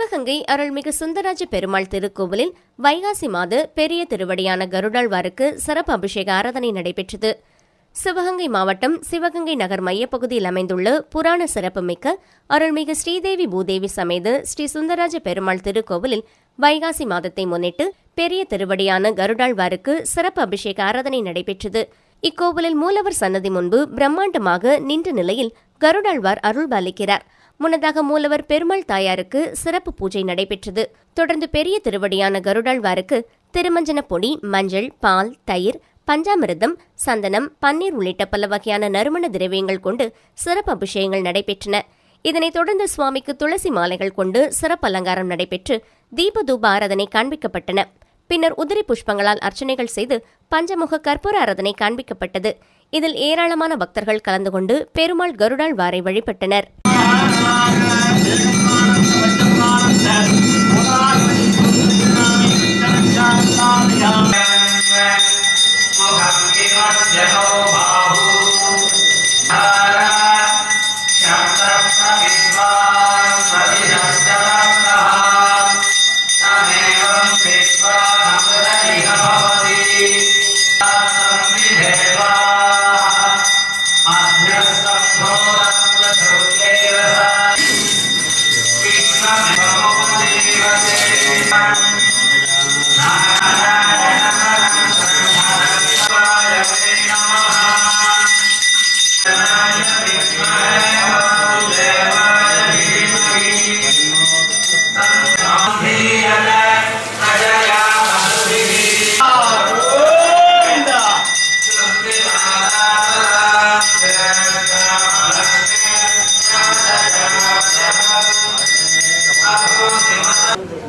சிவகங்கை அருள்மிகு சுந்தரராஜ பெருமாள் திருக்கோவிலில் வைகாசி மாத பெரிய திருவடியான கருடாழ்வாருக்கு சிறப்பு அபிஷேக ஆராதனை நடைபெற்றது. சிவகங்கை மாவட்டம் சிவகங்கை நகர் மையப்பகுதியில் அமைந்துள்ள புராண சிறப்புமிக்க அருள்மிகு ஸ்ரீதேவி பூதேவி சமேத ஸ்ரீ சுந்தரராஜ பெருமாள் திருக்கோவிலில் வைகாசி மாதத்தை முன்னிட்டு பெரிய திருவடியான கருடாழ்வாருக்கு சிறப்பு அபிஷேக ஆராதனை நடைபெற்றது. இக்கோவிலில் மூலவர் சன்னதி முன்பு பிரம்மாண்டமாக நின்ற நிலையில் கருடாழ்வார் அருள்பாலிக்கிறார். முன்னதாக மூலவர் பெருமாள் தாயாருக்கு சிறப்பு பூஜை நடைபெற்றது. தொடர்ந்து பெரிய திருவடியான கருடாழ்வாருக்கு திருமஞ்சன பொடி, மஞ்சள், பால், தயிர், பஞ்சாமிர்தம், சந்தனம், பன்னீர் உள்ளிட்ட பல வகையான நறுமண திரவியங்கள் கொண்டு சிறப்பு அபிஷேகங்கள் நடைபெற்றன. இதனைத் தொடர்ந்து சுவாமிக்கு துளசி மாலைகள் கொண்டு சிறப்பு அலங்காரம் நடைபெற்று தீப தூப ஆராதனை காண்பிக்கப்பட்டன. பின்னர் உதிரி புஷ்பங்களால் அர்ச்சனைகள் செய்து பஞ்சமுக கற்பூர ஆராதனை காண்பிக்கப்பட்டது. இதில் ஏராளமான பக்தர்கள் கலந்து கொண்டு பெருமாள் கருடாழ்வாரை வழிபட்டனர்.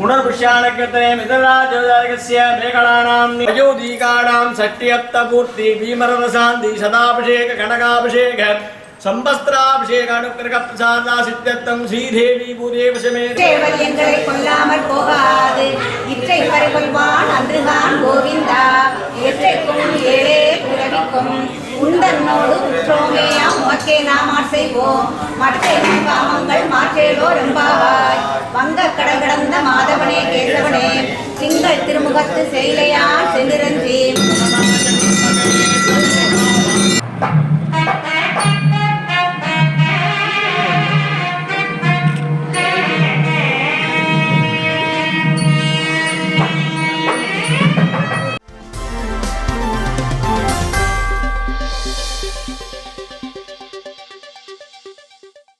पुनर्पुष्याणकीर्तने मित्रराजोदायकस्य मेघणानां वयोदीकानां षट्यप्तपूर्ति भीमररसान्ति सदाभिषेक कनकाभिषेक संवस्त्राभिषेक अनुग्रह प्रसादा सिद्ध्यर्थं श्रीदेवी भूदेव समेत கேவல்யங்களை கொல்லாமல் போகாது இற்றை பறிகொள்வான் அன்றுதான் கோவிந்தா எற்றைக்கும் ஏழே புரவிக்கும் உந்தன்னோடு உற்றோமேயாம் உமக்கே நாம் செய்வோம் மற்ற காமங்கள் மாற்றேலோ ரெம்பாவாய் வங்க கடல் கடந்த மாதவனே கேசவனே திங்கள் திருமுகத்து செயலையான் சென்றிரஞ்சி